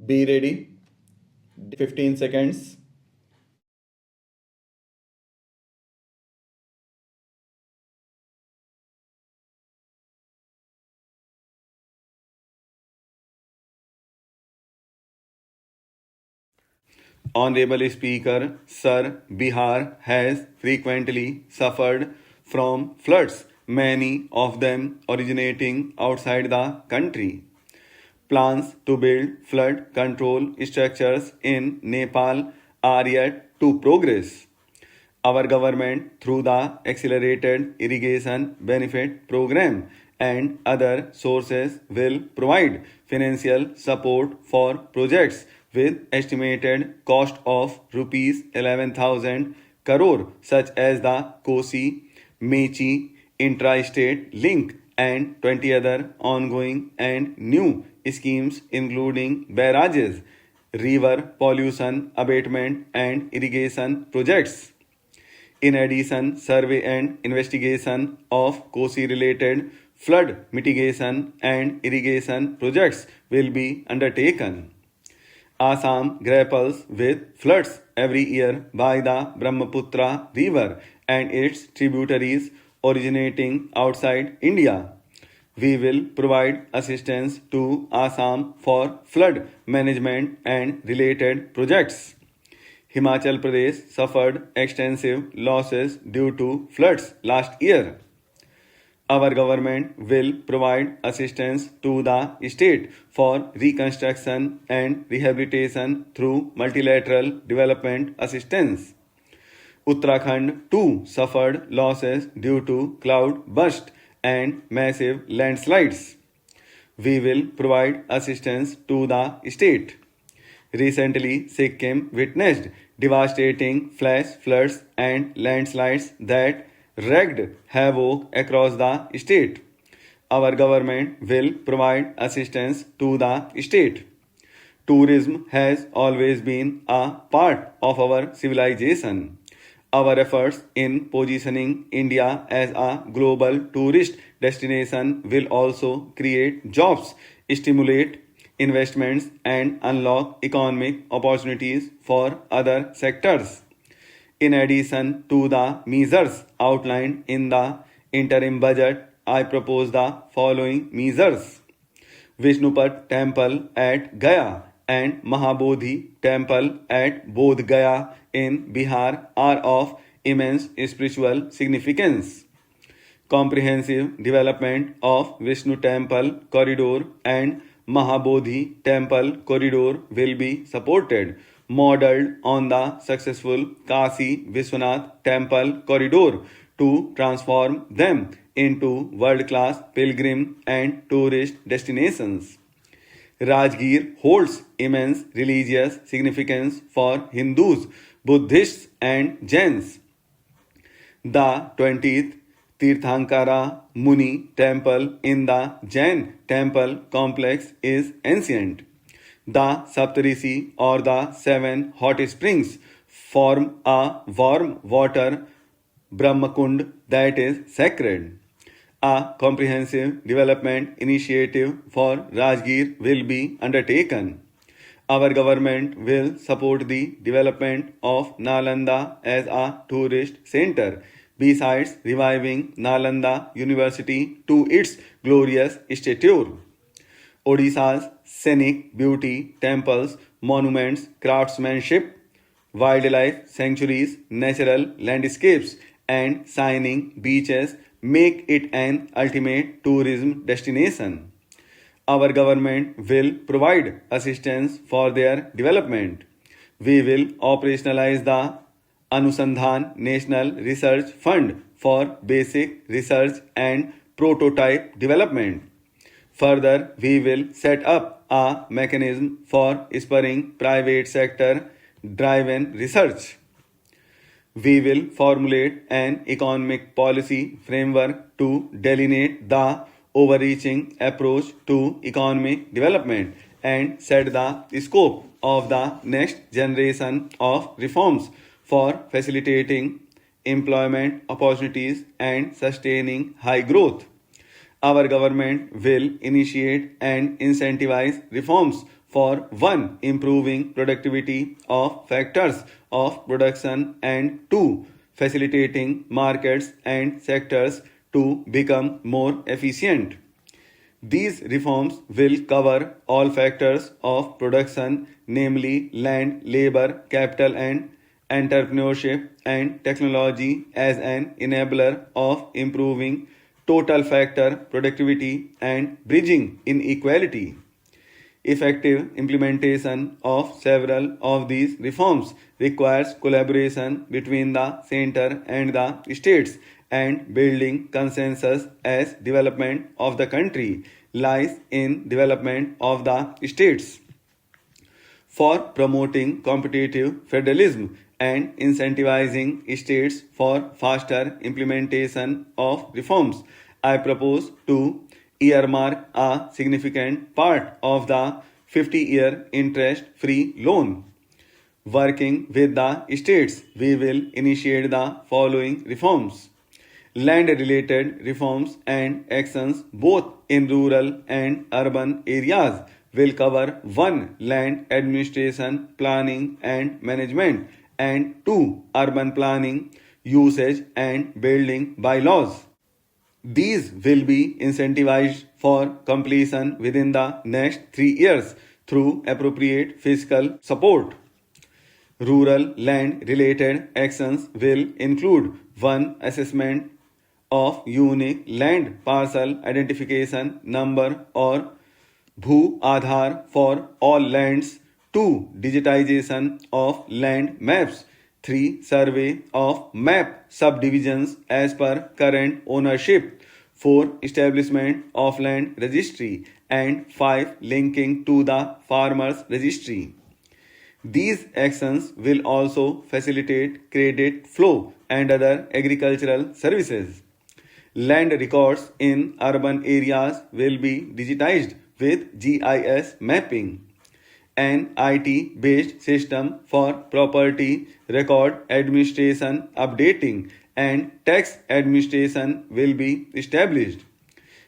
Be ready. 15 seconds. Honorable Speaker, Sir, Bihar has frequently suffered from floods, many of them originating outside the country. Plans to build flood control structures in Nepal are yet to progress. Our government, through the Accelerated Irrigation Benefit Program and other sources, will provide financial support for projects with estimated cost of rupees 11,000 crore, such as the Kosi Mechi intra-state link and 20 other ongoing and new schemes including barrages, river pollution abatement and irrigation projects. In addition, survey and investigation of Kosi-related flood mitigation and irrigation projects will be undertaken. Assam grapples with floods every year by the Brahmaputra River and its tributaries originating outside India. We will provide assistance to Assam for flood management and related projects. Himachal Pradesh suffered extensive losses due to floods last year. Our government will provide assistance to the state for reconstruction and rehabilitation through multilateral development assistance. Uttarakhand too suffered losses due to cloud burst and massive landslides. We will provide assistance to the state. Recently, Sikkim witnessed devastating flash floods and landslides that wreaked havoc across the state. Our government will provide assistance to the state. Tourism has always been a part of our civilization. Our efforts in positioning India as a global tourist destination will also create jobs, stimulate investments, and unlock economic opportunities for other sectors. In addition to the measures outlined in the interim budget, I propose the following measures. Vishnupat Temple at Gaya and Mahabodhi Temple at Bodh Gaya in Bihar are of immense spiritual significance. Comprehensive development of Vishnu Temple corridor and Mahabodhi Temple corridor will be supported, modeled on the successful Kasi Vishwanath Temple corridor to transform them into world class pilgrim and tourist destinations. Rajgir holds immense religious significance for Hindus, Buddhists, and Jains. The 20th Tirthankara Muni temple in the Jain temple complex is ancient. The Saptarishi or the seven hot springs form a warm water Brahmakund that is sacred. A comprehensive development initiative for Rajgir will be undertaken. Our government will support the development of Nalanda as a tourist center, besides reviving Nalanda University to its glorious stature. Odisha's scenic beauty, temples, monuments, craftsmanship, wildlife sanctuaries, natural landscapes, and shining beaches make it an ultimate tourism destination. Our government will provide assistance for their development. We will operationalize the Anusandhan National Research Fund for basic research and prototype development. Further, we will set up a mechanism for spurring private sector driven research. We will formulate an economic policy framework to delineate the overreaching approach to economic development and set the scope of the next generation of reforms for facilitating employment opportunities and sustaining high growth. Our government will initiate and incentivize reforms for 1. Improving productivity of factors of production, and 2. Facilitating markets and sectors to become more efficient. These reforms will cover all factors of production, namely land, labor, capital, and entrepreneurship and technology as an enabler of improving total factor productivity and bridging inequality. Effective implementation of several of these reforms requires collaboration between the center and the states, and building consensus as development of the country lies in development of the states. For promoting competitive federalism and incentivizing states for faster implementation of reforms, I propose to earmark a significant part of the 50-year interest-free loan. Working with the states, we will initiate the following reforms: land-related reforms and actions both in rural and urban areas will cover 1. Land administration, planning and management, and 2. Urban planning, usage and building bylaws. These will be incentivized for completion within the next 3 years through appropriate fiscal support. Rural land related actions will include 1. Assessment of unique land parcel identification number or Bhu Aadhaar for all lands. 2. Digitization of land maps. 3. Survey of map subdivisions as per current ownership. 4. Establishment of land registry. And 5. Linking to the farmers registry. These actions will also facilitate credit flow and other agricultural services. Land records in urban areas will be digitized with GIS mapping. An IT-based system for property record administration, updating, and tax administration will be established.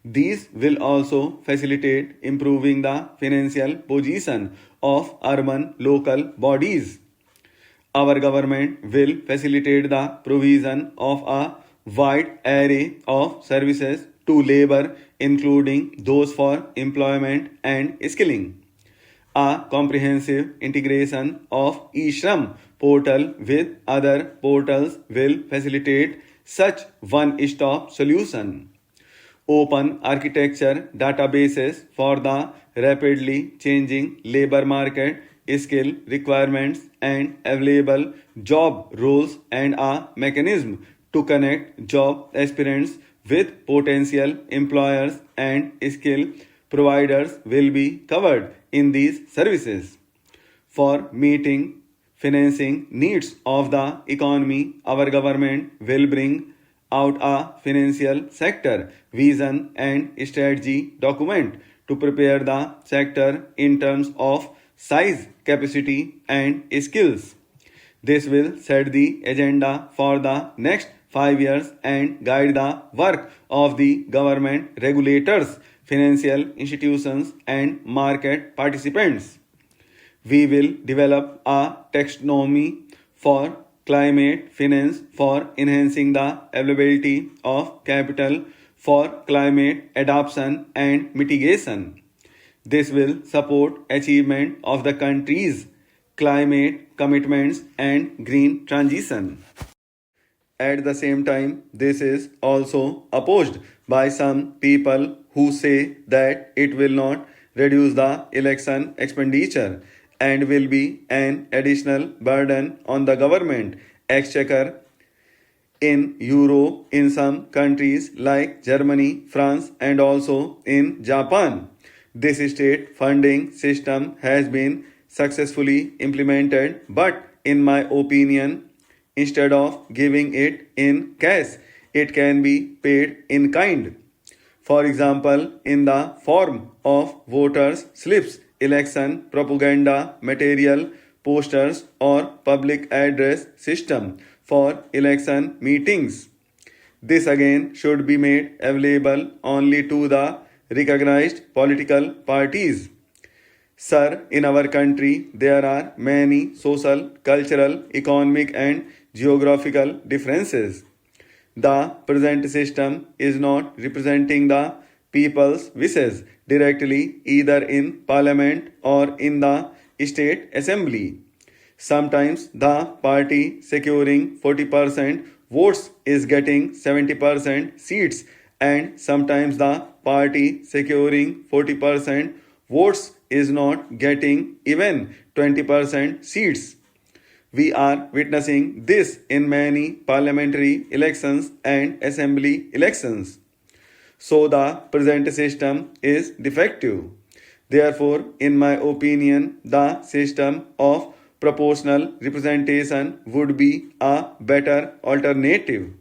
These will also facilitate improving the financial position of urban local bodies. Our government will facilitate the provision of a wide array of services to labor, including those for employment and skilling. A comprehensive integration of eShram portal with other portals will facilitate such one-stop solution. Open architecture databases for the rapidly changing labor market, skill requirements, and available job roles, and a mechanism to connect job aspirants with potential employers and skill providers will be covered in these services. For meeting financing needs of the economy, our government will bring out a financial sector vision and strategy document to prepare the sector in terms of size, capacity, and skills. This will set the agenda for the next 5 years and guide the work of the government, regulators, financial institutions, and market participants. We will develop a taxonomy for climate finance for enhancing the availability of capital for climate adaptation and mitigation. This will support achievement of the country's climate commitments and green transition. At the same time, this is also opposed by some people who say that it will not reduce the election expenditure and will be an additional burden on the government exchequer. In Europe, in some countries like Germany, France, and also in Japan, this state funding system has been successfully implemented, but in my opinion, instead of giving it in cash, it can be paid in kind. For example, in the form of voters' slips, election propaganda material, posters, or public address system for election meetings. This again should be made available only to the recognized political parties. Sir, in our country, there are many social, cultural, economic, and geographical differences. The present system is not representing the people's wishes directly either in parliament or in the state assembly. Sometimes the party securing 40% votes is getting 70% seats, and sometimes the party securing 40% votes is not getting even 20% seats. We are witnessing this in many parliamentary elections and assembly elections. So the present system is defective. Therefore, in my opinion, the system of proportional representation would be a better alternative.